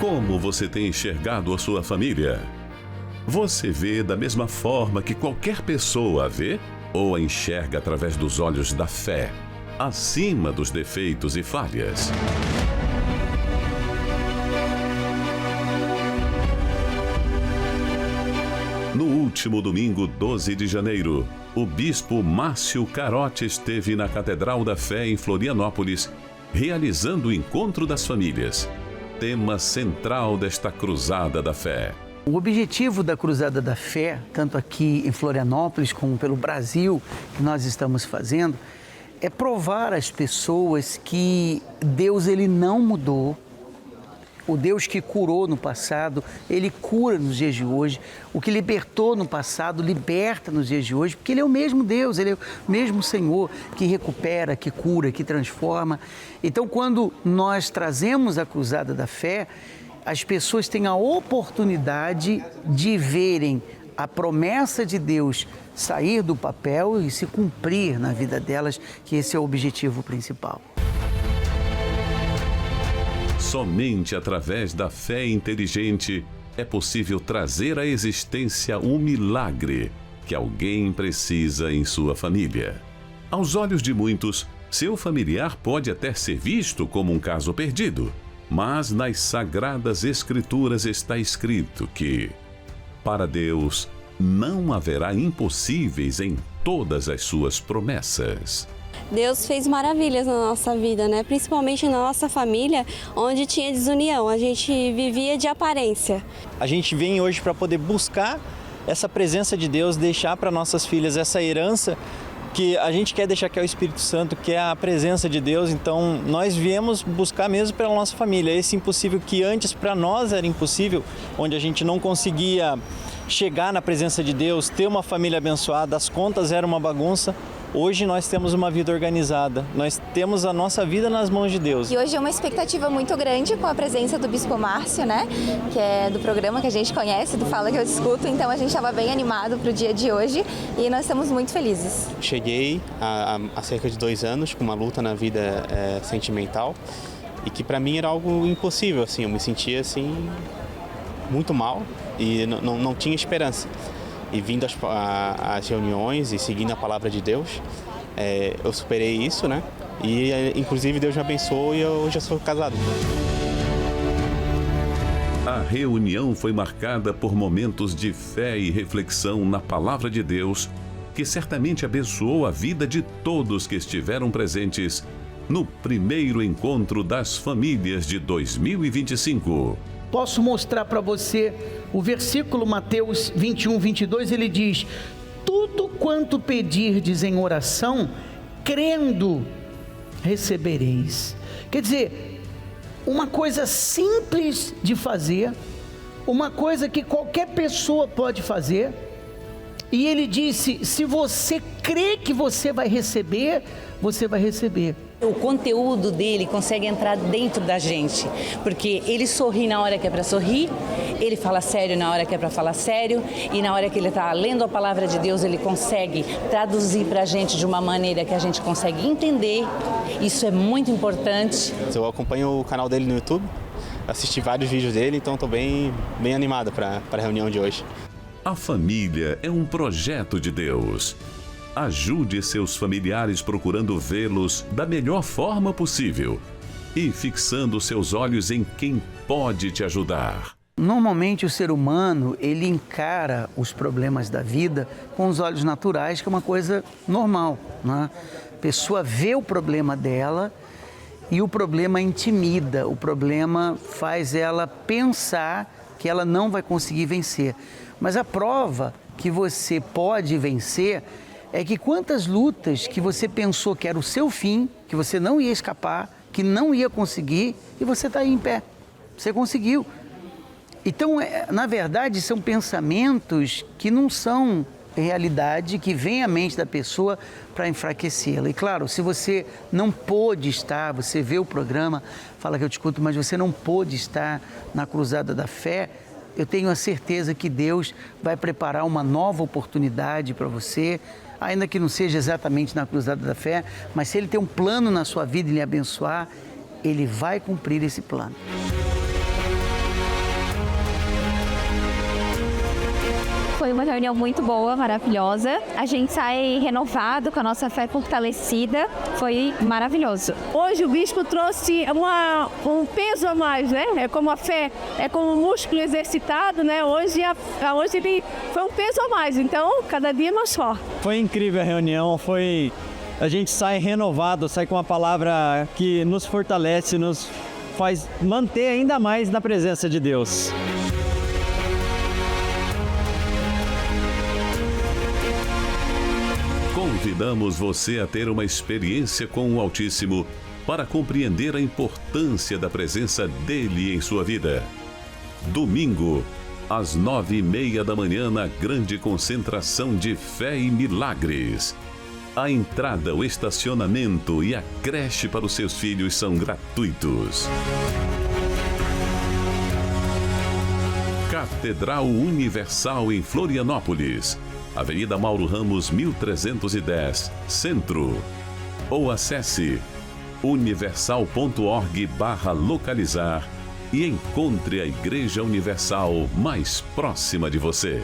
Como você tem enxergado a sua família? Você vê da mesma forma que qualquer pessoa a vê? Ou a enxerga através dos olhos da fé, acima dos defeitos e falhas? No último domingo, 12 de janeiro, o bispo Márcio Carote esteve na Catedral da Fé em Florianópolis, realizando o Encontro das Famílias, tema central desta Cruzada da Fé. O objetivo da Cruzada da Fé, tanto aqui em Florianópolis como pelo Brasil, que nós estamos fazendo, é provar às pessoas que Deus ele não mudou. O Deus que curou no passado, Ele cura nos dias de hoje. O que libertou no passado, liberta nos dias de hoje, porque Ele é o mesmo Deus, Ele é o mesmo Senhor que recupera, que cura, que transforma. Então, quando nós trazemos a Cruzada da Fé, as pessoas têm a oportunidade de verem a promessa de Deus sair do papel e se cumprir na vida delas, que esse é o objetivo principal. Somente através da fé inteligente é possível trazer à existência um milagre que alguém precisa em sua família. Aos olhos de muitos, seu familiar pode até ser visto como um caso perdido, mas nas Sagradas Escrituras está escrito que, para Deus, não haverá impossíveis em todas as suas promessas. Deus fez maravilhas na nossa vida, né? Principalmente na nossa família, onde tinha desunião, a gente vivia de aparência. A gente vem hoje para poder buscar essa presença de Deus, deixar para nossas filhas essa herança que a gente quer deixar, que é o Espírito Santo, que é a presença de Deus. Então nós viemos buscar mesmo pela nossa família, esse impossível que antes para nós era impossível, onde a gente não conseguia chegar na presença de Deus, ter uma família abençoada, as contas eram uma bagunça. Hoje nós temos uma vida organizada, nós temos a nossa vida nas mãos de Deus. E hoje é uma expectativa muito grande com a presença do Bispo Márcio, né? Que é do programa que a gente conhece, do Fala Que Eu Discuto, então a gente estava bem animado para o dia de hoje e nós estamos muito felizes. Cheguei há cerca de 2 anos com uma luta na vida sentimental e que para mim era algo impossível, assim, eu me sentia assim muito mal e não tinha esperança. E vindo às reuniões e seguindo a palavra de Deus, eu superei isso, né? E inclusive Deus me abençoou e eu já sou casado. A reunião foi marcada por momentos de fé e reflexão na palavra de Deus, que certamente abençoou a vida de todos que estiveram presentes no primeiro encontro das famílias de 2025. Posso mostrar para você o versículo Mateus 21, 22, ele diz: tudo quanto pedirdes em oração, crendo, recebereis. Quer dizer, uma coisa simples de fazer, uma coisa que qualquer pessoa pode fazer, e ele disse, se você crê que você vai receber, você vai receber. O conteúdo dele consegue entrar dentro da gente, porque ele sorri na hora que é para sorrir, ele fala sério na hora que é para falar sério, e na hora que ele está lendo a palavra de Deus, ele consegue traduzir para a gente de uma maneira que a gente consegue entender. Isso é muito importante. Eu acompanho o canal dele no YouTube, assisti vários vídeos dele, então estou bem animado para a reunião de hoje. A família é um projeto de Deus. Ajude seus familiares procurando vê-los da melhor forma possível e fixando seus olhos em quem pode te ajudar. Normalmente o ser humano, ele encara os problemas da vida com os olhos naturais, que é uma coisa normal, né? A pessoa vê o problema dela e o problema intimida, o problema faz ela pensar que ela não vai conseguir vencer. Mas a prova que você pode vencer é que quantas lutas que você pensou que era o seu fim, que você não ia escapar, que não ia conseguir, e você está aí em pé. Você conseguiu. Então, na verdade, são pensamentos que não são realidade, que vem à mente da pessoa para enfraquecê-la. E claro, se você não pôde estar, você vê o programa, Fala Que Eu Discuto, mas você não pôde estar na Cruzada da Fé, eu tenho a certeza que Deus vai preparar uma nova oportunidade para você, ainda que não seja exatamente na Cruzada da Fé, mas se Ele tem um plano na sua vida e lhe abençoar, Ele vai cumprir esse plano. foi uma reunião muito boa, maravilhosa. A gente sai renovado, com a nossa fé fortalecida. Foi maravilhoso. Hoje o bispo trouxe um peso a mais, né? É como a fé, é como um músculo exercitado, né? Hoje ele foi um peso a mais, então cada dia mais forte. Foi incrível a reunião, a gente sai renovado, sai com uma palavra que nos fortalece, nos faz manter ainda mais na presença de Deus. Convidamos você a ter uma experiência com o Altíssimo para compreender a importância da presença dele em sua vida. Domingo, às 9h30 da manhã, na grande concentração de fé e milagres. A entrada, o estacionamento e a creche para os seus filhos são gratuitos. Catedral Universal em Florianópolis, Avenida Mauro Ramos, 1310, Centro. Ou acesse universal.org/localizar e encontre a Igreja Universal mais próxima de você.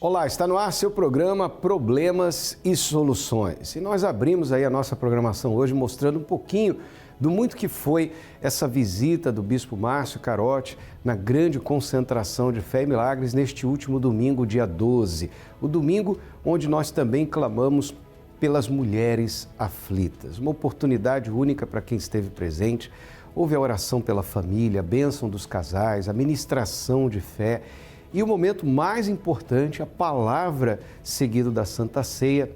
Olá, está no ar seu programa Problemas e Soluções. E nós abrimos aí a nossa programação hoje mostrando um pouquinho do muito que foi essa visita do Bispo Márcio Carotti na grande concentração de fé e milagres neste último domingo, dia 12. O domingo onde nós também clamamos pelas mulheres aflitas. Uma oportunidade única para quem esteve presente. Houve a oração pela família, a bênção dos casais, a ministração de fé. E o momento mais importante, a palavra seguida da Santa Ceia,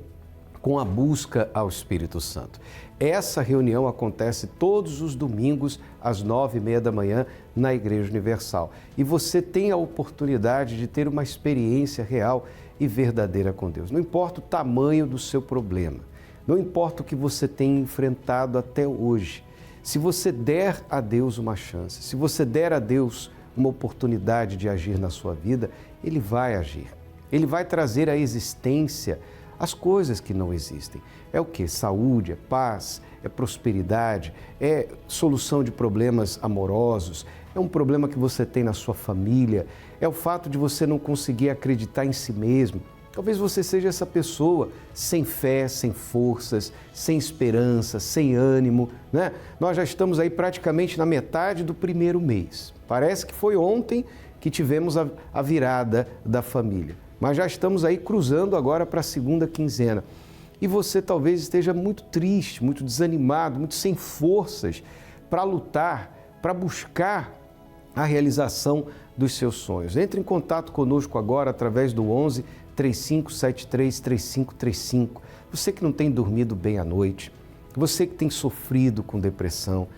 com a busca ao Espírito Santo. Essa reunião acontece todos os domingos, às 9h30 da manhã, na Igreja Universal. E você tem a oportunidade de ter uma experiência real e verdadeira com Deus. Não importa o tamanho do seu problema, não importa o que você tem enfrentado até hoje. Se você der a Deus uma chance, se você der a Deus uma oportunidade de agir na sua vida, Ele vai agir. Ele vai trazer à existência as coisas que não existem. É o quê? Saúde, é paz, é prosperidade, é solução de problemas amorosos, é um problema que você tem na sua família, é o fato de você não conseguir acreditar em si mesmo. Talvez você seja essa pessoa sem fé, sem forças, sem esperança, sem ânimo, né? Nós já estamos aí praticamente na metade do primeiro mês. Parece que foi ontem que tivemos a virada da família, mas já estamos aí cruzando agora para a segunda quinzena. E você talvez esteja muito triste, muito desanimado, muito sem forças para lutar, para buscar a realização dos seus sonhos. Entre em contato conosco agora através do 11 3573 3535. Você que não tem dormido bem à noite, você que tem sofrido com depressão,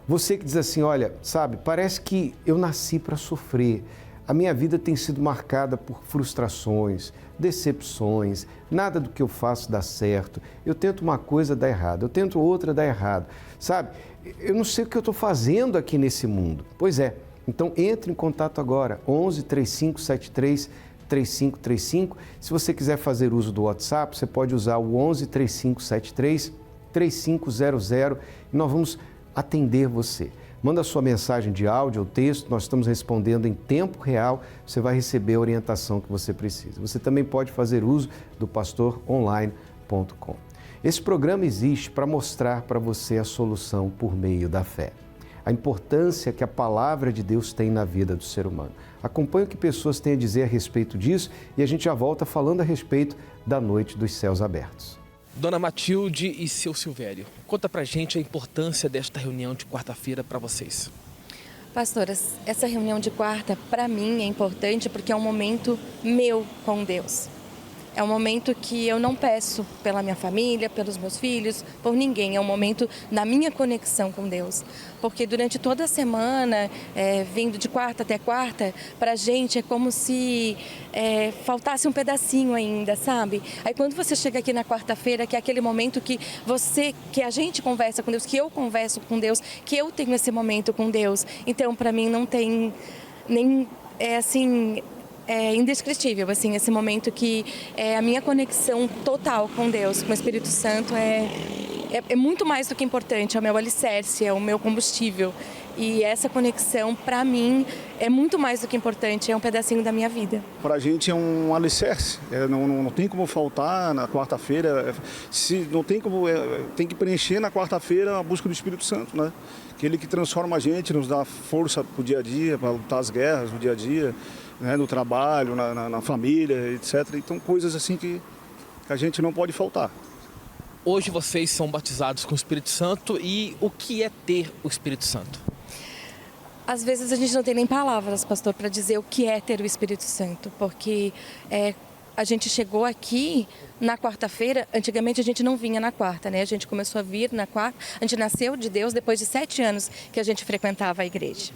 você que diz assim, olha, sabe, parece que eu nasci para sofrer. A minha vida tem sido marcada por frustrações, decepções, nada do que eu faço dá certo. Eu tento uma coisa, dá errado, eu tento outra, dá errado. Sabe, eu não sei o que eu estou fazendo aqui nesse mundo. Pois é, então entre em contato agora, 11 3573 3535. Se você quiser fazer uso do WhatsApp, você pode usar o 11 3573 3500 e nós vamos atender você. Manda sua mensagem de áudio ou texto, nós estamos respondendo em tempo real, você vai receber a orientação que você precisa. Você também pode fazer uso do pastoronline.com. Esse programa existe para mostrar para você a solução por meio da fé. A importância que a palavra de Deus tem na vida do ser humano. Acompanhe o que pessoas têm a dizer a respeito disso e a gente já volta falando a respeito da Noite dos Céus Abertos. Dona Matilde e seu Silvério, conta pra gente a importância desta reunião de quarta-feira para vocês. Pastoras, essa reunião de quarta, para mim, é importante porque é um momento meu com Deus. É um momento que eu não peço pela minha família, pelos meus filhos, por ninguém. É um momento da minha conexão com Deus. Porque durante toda a semana, vindo de quarta até quarta, para a gente é como se faltasse um pedacinho ainda, sabe? Aí quando você chega aqui na quarta-feira, que é aquele momento que a gente conversa com Deus, que eu converso com Deus, que eu tenho esse momento com Deus. Então, para mim, não tem nem, é indescritível, assim, esse momento que é a minha conexão total com Deus, com o Espírito Santo, é muito mais do que importante, é o meu alicerce, é o meu combustível. E essa conexão, para mim, é muito mais do que importante, é um pedacinho da minha vida. Para a gente é um alicerce, não tem como faltar na quarta-feira, tem que preencher na quarta-feira a busca do Espírito Santo, né? Aquele que transforma a gente, nos dá força para o dia a dia, para lutar as guerras no dia a dia, né? No trabalho, na família, etc. Então, coisas assim que a gente não pode faltar. Hoje vocês são batizados com o Espírito Santo, e o que é ter o Espírito Santo? Às vezes a gente não tem nem palavras, pastor, para dizer o que é ter o Espírito Santo, porque a gente chegou aqui na quarta-feira. Antigamente a gente não vinha na quarta, né? A gente começou a vir na quarta, a gente nasceu de Deus depois de 7 anos que a gente frequentava a igreja.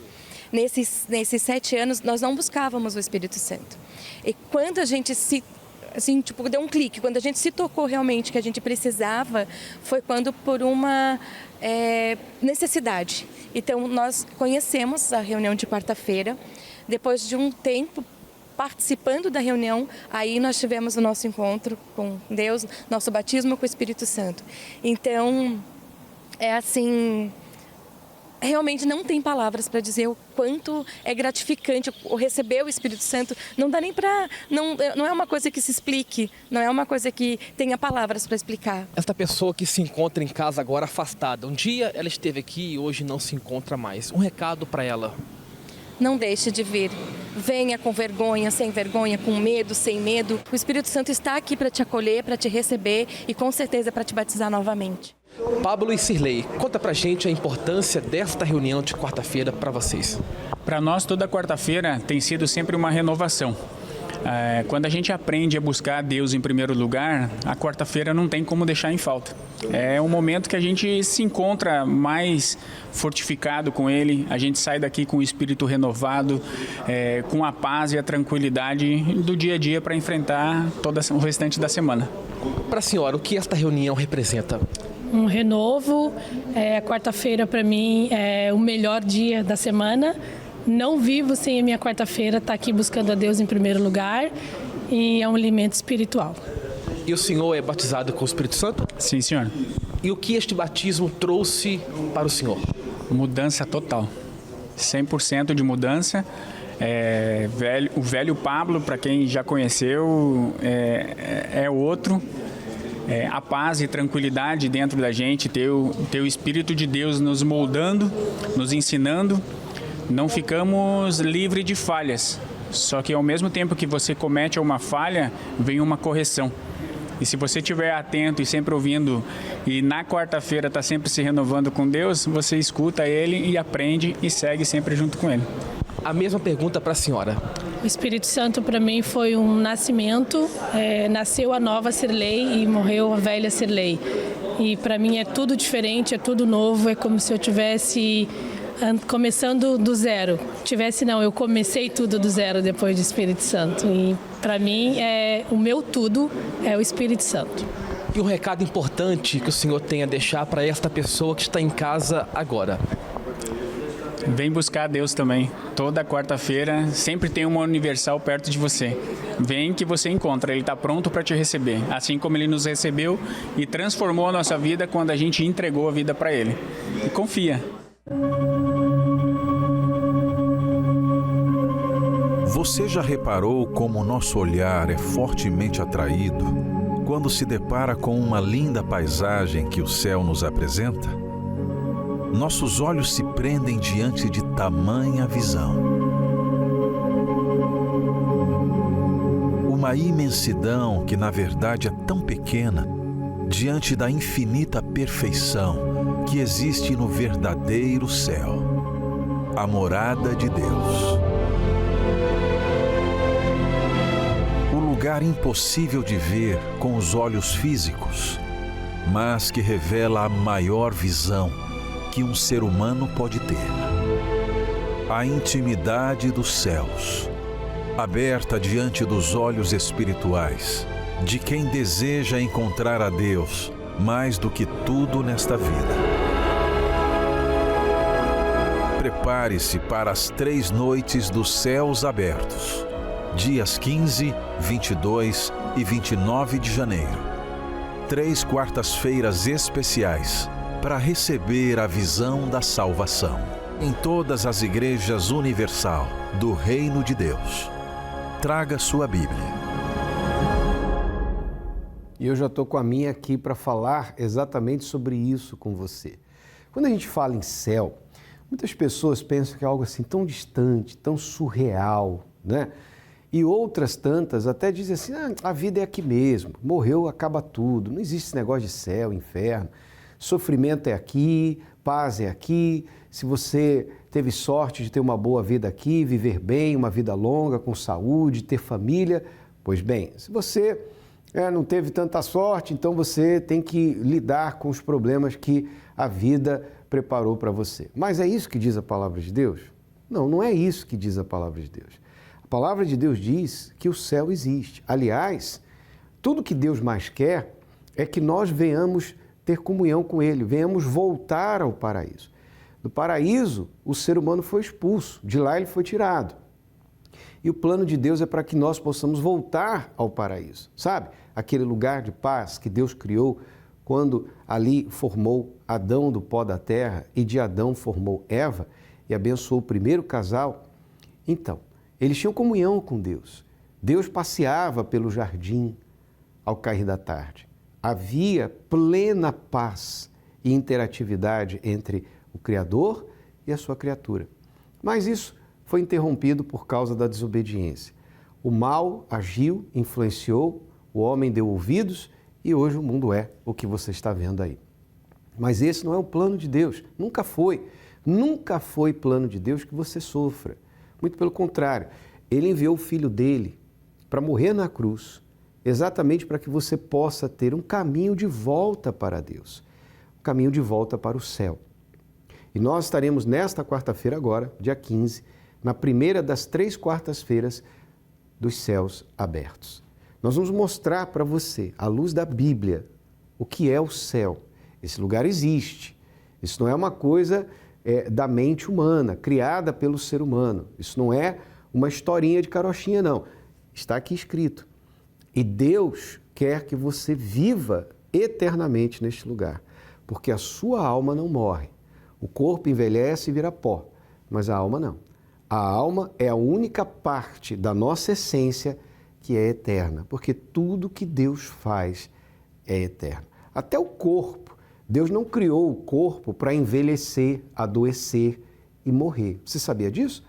Nesses 7 anos nós não buscávamos o Espírito Santo. E quando a gente deu um clique, quando a gente se tocou realmente que a gente precisava, foi quando por uma necessidade. Então nós conhecemos a reunião de quarta-feira, depois de um tempo participando da reunião, aí nós tivemos o nosso encontro com Deus, nosso batismo com o Espírito Santo. Então, realmente não tem palavras para dizer o quanto é gratificante o receber o Espírito Santo. Não dá nem para... Não é uma coisa que se explique, não é uma coisa que tenha palavras para explicar. Esta pessoa que se encontra em casa agora afastada, um dia ela esteve aqui e hoje não se encontra mais. Um recado para ela. Não deixe de vir. Venha com vergonha, sem vergonha, com medo, sem medo. O Espírito Santo está aqui para te acolher, para te receber e com certeza para te batizar novamente. Pablo e Cirlei, conta pra gente a importância desta reunião de quarta-feira para vocês. Para nós, toda quarta-feira tem sido sempre uma renovação. Quando a gente aprende a buscar Deus em primeiro lugar, a quarta-feira não tem como deixar em falta. É um momento que a gente se encontra mais fortificado com Ele, a gente sai daqui com o espírito renovado, com a paz e a tranquilidade do dia a dia para enfrentar todo o restante da semana. Para a senhora, o que esta reunião representa? Um renovo. A quarta-feira para mim é o melhor dia da semana. Não vivo sem a minha quarta-feira, estar aqui buscando a Deus em primeiro lugar, e é um alimento espiritual. E o senhor é batizado com o Espírito Santo? Sim, senhor. E o que este batismo trouxe para o senhor? Mudança total. 100% de mudança. O velho Pablo, para quem já conheceu, é outro. A paz e tranquilidade dentro da gente, ter o Espírito de Deus nos moldando, nos ensinando. Não ficamos livres de falhas, só que ao mesmo tempo que você comete uma falha, vem uma correção. E se você estiver atento e sempre ouvindo, e na quarta-feira está sempre se renovando com Deus, você escuta Ele e aprende e segue sempre junto com Ele. A mesma pergunta para a senhora. O Espírito Santo para mim foi um nascimento, nasceu a nova Cirlei e morreu a velha Cirlei. E para mim é tudo diferente, é tudo novo, é como se eu tivesse começando do zero. Eu comecei tudo do zero depois do Espírito Santo. E para mim o meu tudo é o Espírito Santo. E um recado importante que o senhor tem a deixar para esta pessoa que está em casa agora? Vem buscar Deus também. Toda quarta-feira sempre tem uma universal perto de você. Vem que você encontra, Ele está pronto para te receber. Assim como Ele nos recebeu e transformou a nossa vida quando a gente entregou a vida para Ele. E confia. Você já reparou como o nosso olhar é fortemente atraído quando se depara com uma linda paisagem que o céu nos apresenta? Nossos olhos se prendem diante de tamanha visão. Uma imensidão que na verdade é tão pequena diante da infinita perfeição que existe no verdadeiro céu, a morada de Deus. O lugar impossível de ver com os olhos físicos, mas que revela a maior visão que um ser humano pode ter. A intimidade dos céus, aberta diante dos olhos espirituais de quem deseja encontrar a Deus mais do que tudo nesta vida. Prepare-se para as 3 noites dos céus abertos, dias 15, 22 e 29 de janeiro. 3 quartas-feiras especiais para receber a visão da salvação. em todas as igrejas universal do Reino de Deus. Traga sua Bíblia. E eu já estou com a minha aqui para falar exatamente sobre isso com você. Quando a gente fala em céu, muitas pessoas pensam que é algo assim tão distante, tão surreal, né? E outras tantas até dizem assim, a vida é aqui mesmo, morreu, acaba tudo, não existe esse negócio de céu, inferno, sofrimento é aqui, paz é aqui, se você teve sorte de ter uma boa vida aqui, viver bem, uma vida longa, com saúde, ter família, pois bem, se você não teve tanta sorte, então você tem que lidar com os problemas que a vida preparou para você. Mas é isso que diz a palavra de Deus? Não, não é isso que diz a palavra de Deus. A palavra de Deus diz que o céu existe. Aliás, tudo que Deus mais quer é que nós venhamos ter comunhão com Ele, venhamos voltar ao paraíso. Do paraíso, o ser humano foi expulso, de lá ele foi tirado. E o plano de Deus é para que nós possamos voltar ao paraíso, sabe? Aquele lugar de paz que Deus criou quando ali formou Adão do pó da terra e de Adão formou Eva e abençoou o primeiro casal. Então, eles tinham comunhão com Deus. Deus passeava pelo jardim ao cair da tarde. Havia plena paz e interatividade entre o Criador e a sua criatura. Mas isso foi interrompido por causa da desobediência. O mal agiu, influenciou, o homem deu ouvidos e hoje o mundo é o que você está vendo aí. Mas esse não é o plano de Deus, nunca foi. Nunca foi plano de Deus que você sofra. Muito pelo contrário, Ele enviou o Filho dele para morrer na cruz, exatamente para que você possa ter um caminho de volta para Deus, um caminho de volta para o céu. E nós estaremos nesta quarta-feira agora, dia 15, na primeira das 3 quartas-feiras dos céus abertos. Nós vamos mostrar para você, à luz da Bíblia, o que é o céu. Esse lugar existe. Isso não é uma coisa da mente humana, criada pelo ser humano. Isso não é uma historinha de carochinha, não. Está aqui escrito. E Deus quer que você viva eternamente neste lugar, porque a sua alma não morre. O corpo envelhece e vira pó, mas a alma não. A alma é a única parte da nossa essência que é eterna, porque tudo que Deus faz é eterno. Até o corpo. Deus não criou o corpo para envelhecer, adoecer e morrer. Você sabia disso?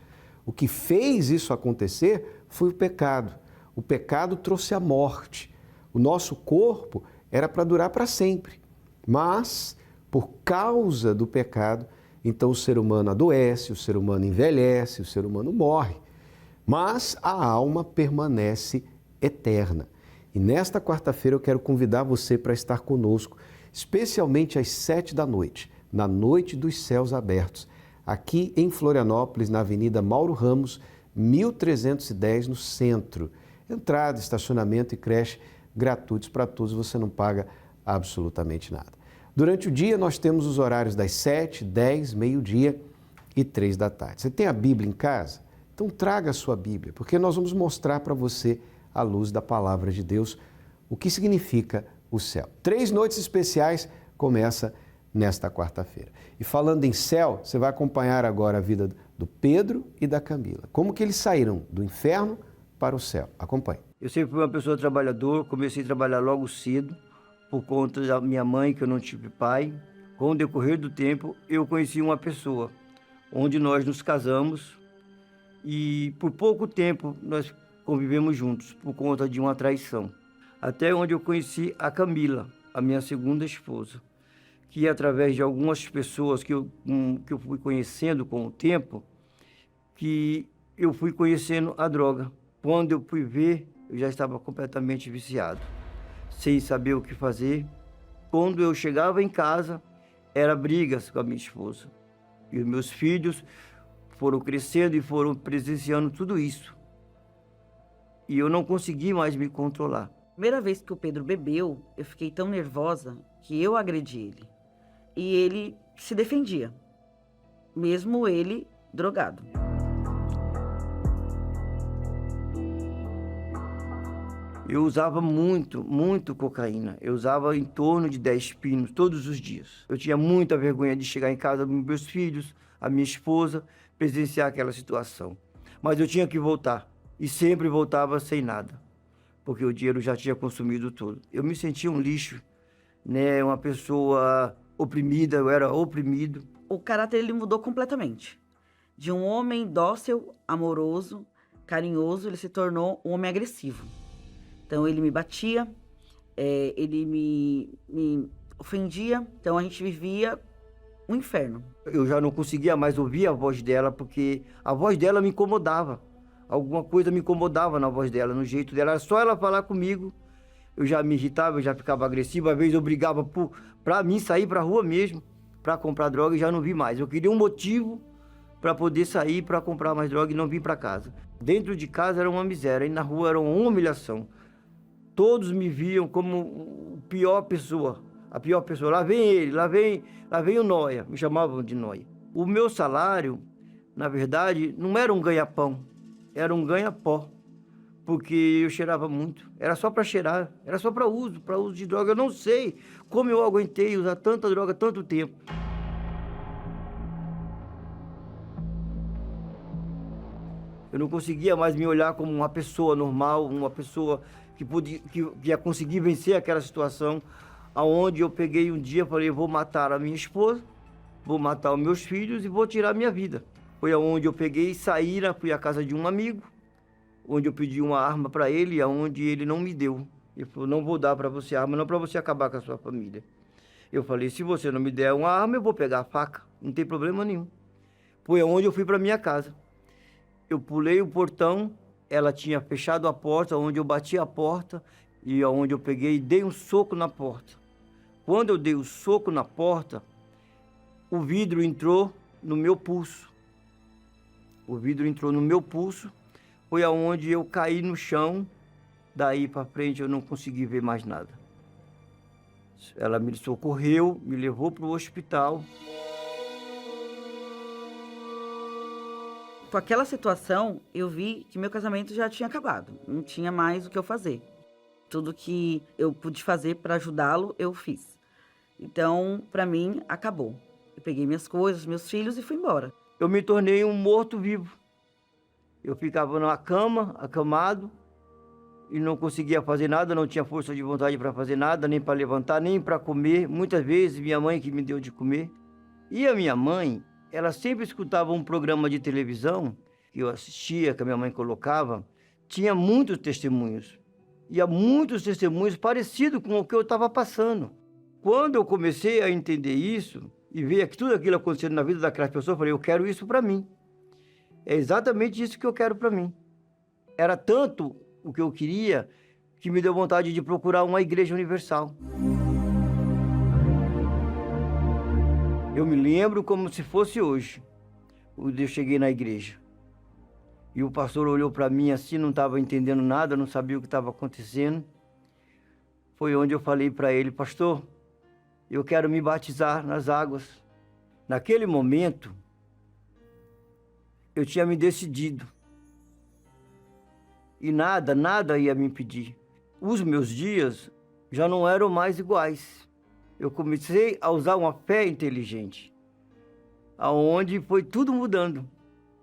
O que fez isso acontecer foi o pecado. O pecado trouxe a morte. O nosso corpo era para durar para sempre. Mas, por causa do pecado, então o ser humano adoece, o ser humano envelhece, o ser humano morre. Mas a alma permanece eterna. E nesta quarta-feira eu quero convidar você para estar conosco, especialmente às 7h, na Noite dos Céus Abertos, aqui em Florianópolis, na Avenida Mauro Ramos, 1310, no centro. Entrada, estacionamento e creche gratuitos para todos, você não paga absolutamente nada. Durante o dia nós temos os horários das 7, 10, meio-dia e 3 da tarde. Você tem a Bíblia em casa? Então traga a sua Bíblia, porque nós vamos mostrar para você, à luz da Palavra de Deus, o que significa o céu. 3 noites especiais começa nesta quarta-feira. E falando em céu, você vai acompanhar agora a vida do Pedro e da Camila. Como que eles saíram do inferno para o céu. Acompanhe. Eu sempre fui uma pessoa trabalhadora, comecei a trabalhar logo cedo, por conta da minha mãe, que eu não tive pai. Com o decorrer do tempo, eu conheci uma pessoa, onde nós nos casamos e por pouco tempo nós convivemos juntos, por conta de uma traição. Até onde eu conheci a Camila, a minha segunda esposa, que através de algumas pessoas que eu fui conhecendo com o tempo, que eu fui conhecendo a droga. Quando eu fui ver, eu já estava completamente viciado, sem saber o que fazer. Quando eu chegava em casa, era brigas com a minha esposa. E os meus filhos foram crescendo e foram presenciando tudo isso. E eu não consegui mais me controlar. Primeira vez que o Pedro bebeu, eu fiquei tão nervosa que eu agredi ele. E ele se defendia, mesmo ele drogado. Eu usava muito cocaína. Eu usava em torno de 10 pinos todos os dias. Eu tinha muita vergonha de chegar em casa dos meus filhos, a minha esposa, presenciar aquela situação. Mas eu tinha que voltar, e sempre voltava sem nada, porque o dinheiro já tinha consumido tudo. Eu me sentia um lixo, né? Uma pessoa oprimida, eu era oprimido. O caráter ele mudou completamente. De um homem dócil, amoroso, carinhoso, ele se tornou um homem agressivo. Então ele me batia, ele me ofendia, então a gente vivia um inferno. Eu já não conseguia mais ouvir a voz dela, porque a voz dela me incomodava. Alguma coisa me incomodava na voz dela, no jeito dela. Era só ela falar comigo, eu já me irritava, eu já ficava agressivo. Às vezes eu brigava pra mim sair pra rua mesmo, pra comprar droga, e já não vi mais. Eu queria um motivo para poder sair para comprar mais droga e não vir para casa. Dentro de casa era uma miséria, e na rua era uma humilhação. Todos me viam como a pior pessoa. Lá vem ele, lá vem o Noia, me chamavam de Noia. O meu salário, na verdade, não era um ganha-pão, era um ganha-pó, porque eu cheirava muito. Era só para cheirar, era só para uso de droga. Eu não sei como eu aguentei usar tanta droga tanto tempo. Eu não conseguia mais me olhar como uma pessoa normal, uma pessoa que ia conseguir vencer aquela situação, aonde eu peguei um dia e falei, vou matar a minha esposa, vou matar os meus filhos e vou tirar a minha vida. Foi aonde eu peguei e saí, fui à casa de um amigo, onde eu pedi uma arma para ele, aonde ele não me deu. Ele falou, não vou dar para você arma, não para você acabar com a sua família. Eu falei, se você não me der uma arma, eu vou pegar a faca, não tem problema nenhum. Foi aonde eu fui para minha casa. Eu pulei o portão, ela tinha fechado a porta, onde eu bati a porta e onde eu peguei e dei um soco na porta. Quando eu dei o soco na porta, o vidro entrou no meu pulso. O vidro entrou no meu pulso, foi aonde eu caí no chão, daí para frente eu não consegui ver mais nada. Ela me socorreu, me levou para o hospital. Com aquela situação, eu vi que meu casamento já tinha acabado. Não tinha mais o que eu fazer. Tudo que eu pude fazer para ajudá-lo, eu fiz. Então, para mim, acabou. Eu peguei minhas coisas, meus filhos e fui embora. Eu me tornei um morto-vivo. Eu ficava na cama, acamado, e não conseguia fazer nada, não tinha força de vontade para fazer nada, nem para levantar, nem para comer. Muitas vezes, minha mãe que me deu de comer. E a minha mãe, ela sempre escutava um programa de televisão que eu assistia, que a minha mãe colocava, tinha muitos testemunhos. E há muitos testemunhos parecidos com o que eu estava passando. Quando eu comecei a entender isso e ver que tudo aquilo acontecendo na vida daquelas pessoas, eu falei, eu quero isso para mim. É exatamente isso que eu quero para mim. Era tanto o que eu queria que me deu vontade de procurar uma igreja universal. Eu me lembro como se fosse hoje. Eu cheguei na igreja. E o pastor olhou para mim assim, não estava entendendo nada, não sabia o que estava acontecendo. Foi onde eu falei para ele, pastor, eu quero me batizar nas águas. Naquele momento, eu tinha me decidido. E nada ia me impedir. Os meus dias já não eram mais iguais. Eu comecei a usar uma fé inteligente, aonde foi tudo mudando,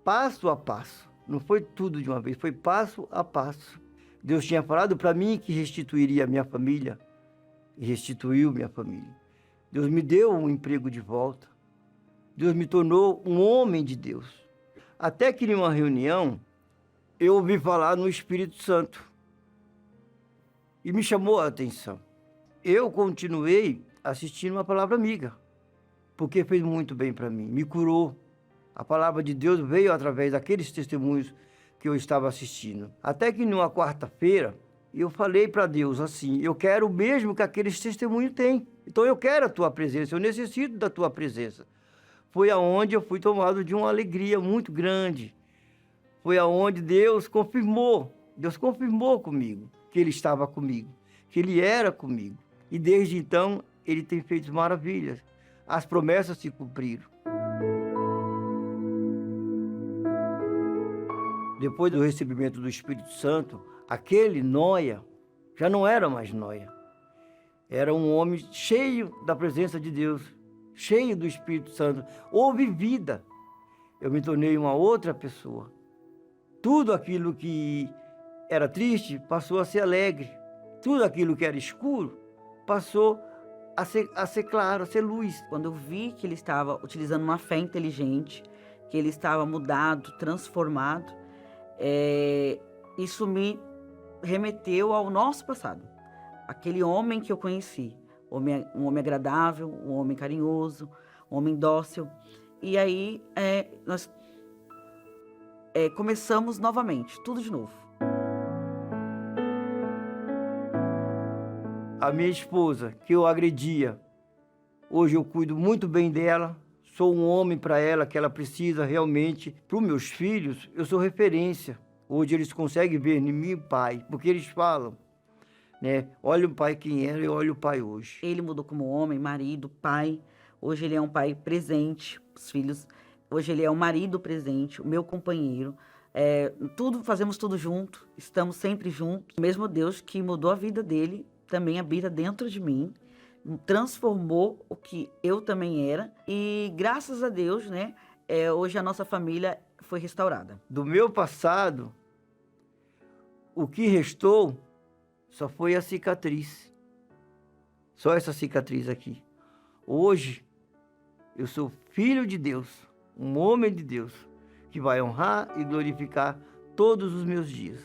passo a passo. Não foi tudo de uma vez, foi passo a passo. Deus tinha falado para mim que restituiria a minha família, e restituiu minha família. Deus me deu um emprego de volta. Deus me tornou um homem de Deus. Até que em uma reunião, eu ouvi falar no Espírito Santo. E me chamou a atenção. Eu continuei assistindo uma palavra amiga, porque fez muito bem para mim, me curou. A palavra de Deus veio através daqueles testemunhos que eu estava assistindo. Até que numa quarta-feira, eu falei para Deus assim, eu quero o mesmo que aqueles testemunhos têm. Então eu quero a tua presença, eu necessito da tua presença. Foi aonde eu fui tomado de uma alegria muito grande. Foi aonde Deus confirmou comigo que Ele estava comigo, que Ele era comigo. E desde então, Ele tem feito maravilhas. As promessas se cumpriram. Depois do recebimento do Espírito Santo, aquele Noia já não era mais Noia. Era um homem cheio da presença de Deus, cheio do Espírito Santo. Houve vida eu me tornei uma outra pessoa. Tudo aquilo que era triste passou a ser alegre. Tudo aquilo que era escuro passou a ser claro, a ser luz. Quando eu vi que ele estava utilizando uma fé inteligente, que ele estava mudado, transformado, isso me remeteu ao nosso passado. Aquele homem que eu conheci, um homem agradável, um homem carinhoso, um homem dócil. E aí nós começamos novamente, tudo de novo. A minha esposa, que eu agredia, hoje eu cuido muito bem dela, sou um homem para ela, que ela precisa realmente. Para os meus filhos, eu sou referência. Hoje eles conseguem ver em mim pai, porque eles falam, né? Olha o pai quem era e olha o pai hoje. Ele mudou como homem, marido, pai. Hoje ele é um pai presente, os filhos. Hoje ele é um marido presente, o meu companheiro. Fazemos tudo junto, estamos sempre juntos. O mesmo Deus que mudou a vida dele também habita dentro de mim, transformou o que eu também era. E graças a Deus, né, hoje a nossa família foi restaurada. Do meu passado, o que restou só foi a cicatriz. Só essa cicatriz aqui. Hoje, eu sou filho de Deus, um homem de Deus, que vai honrar e glorificar todos os meus dias.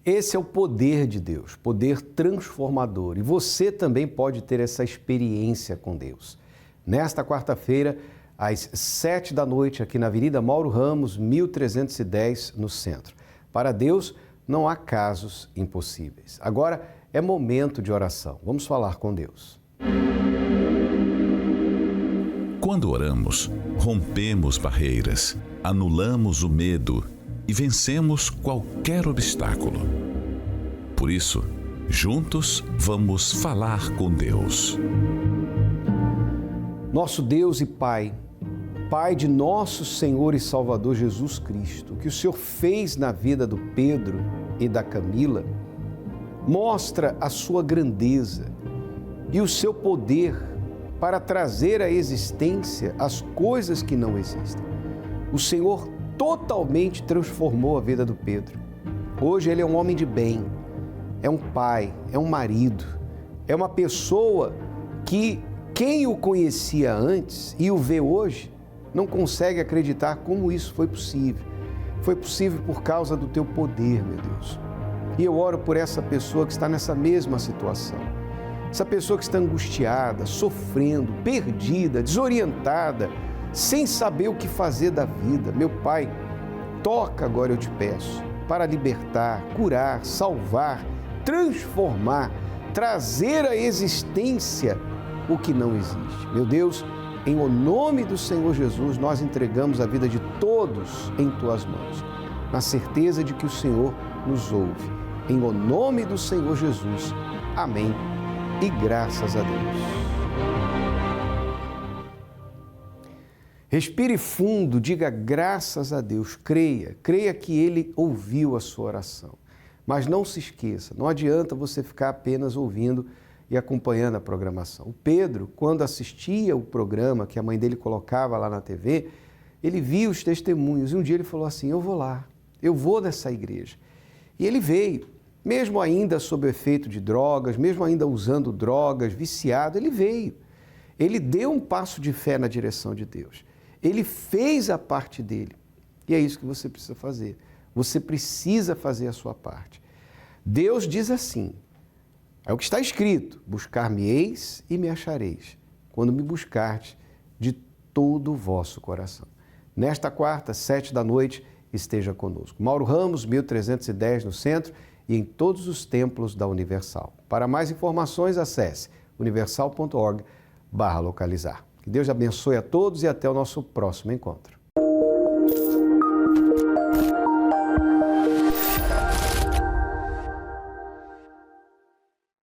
Esse é o poder de Deus, poder transformador. E você também pode ter essa experiência com Deus. Nesta quarta-feira, às 19h, aqui na Avenida Mauro Ramos, 1310, no centro. Para Deus, não há casos impossíveis. Agora é momento de oração. Vamos falar com Deus. Quando oramos, rompemos barreiras, anulamos o medo e vencemos qualquer obstáculo. Por isso, juntos vamos falar com Deus. Nosso Deus e Pai, Pai de nosso Senhor e Salvador Jesus Cristo, o que o Senhor fez na vida do Pedro e da Camila, mostra a sua grandeza e o seu poder para trazer à existência as coisas que não existem. O Senhor totalmente transformou a vida do Pedro. Hoje ele é um homem de bem, é um pai, é um marido, é uma pessoa que quem o conhecia antes e o vê hoje não consegue acreditar como isso foi possível. Foi possível por causa do teu poder, meu Deus. E eu oro por essa pessoa que está nessa mesma situação. Essa pessoa que está angustiada, sofrendo, perdida, desorientada, sem saber o que fazer da vida. Meu Pai, toca agora, eu te peço, para libertar, curar, salvar, transformar, trazer à existência o que não existe. Meu Deus, em o nome do Senhor Jesus, nós entregamos a vida de todos em Tuas mãos, na certeza de que o Senhor nos ouve. Em o nome do Senhor Jesus. Amém. E graças a Deus. Respire fundo, diga graças a Deus, creia que Ele ouviu a sua oração. Mas não se esqueça, não adianta você ficar apenas ouvindo e acompanhando a programação. O Pedro, quando assistia o programa que a mãe dele colocava lá na TV, ele via os testemunhos e um dia ele falou assim, eu vou lá, eu vou nessa igreja. E ele veio, mesmo ainda sob o efeito de drogas, mesmo ainda usando drogas, viciado, ele veio. Ele deu um passo de fé na direção de Deus. Ele fez a parte dele. E é isso que você precisa fazer. Você precisa fazer a sua parte. Deus diz assim, é o que está escrito, buscar-me-eis e me achareis, quando me buscardes de todo o vosso coração. Nesta quarta, 19h, esteja conosco. Mauro Ramos, 1310, no centro e em todos os templos da Universal. Para mais informações, acesse universal.org/localizar. Que Deus abençoe a todos e até o nosso próximo encontro.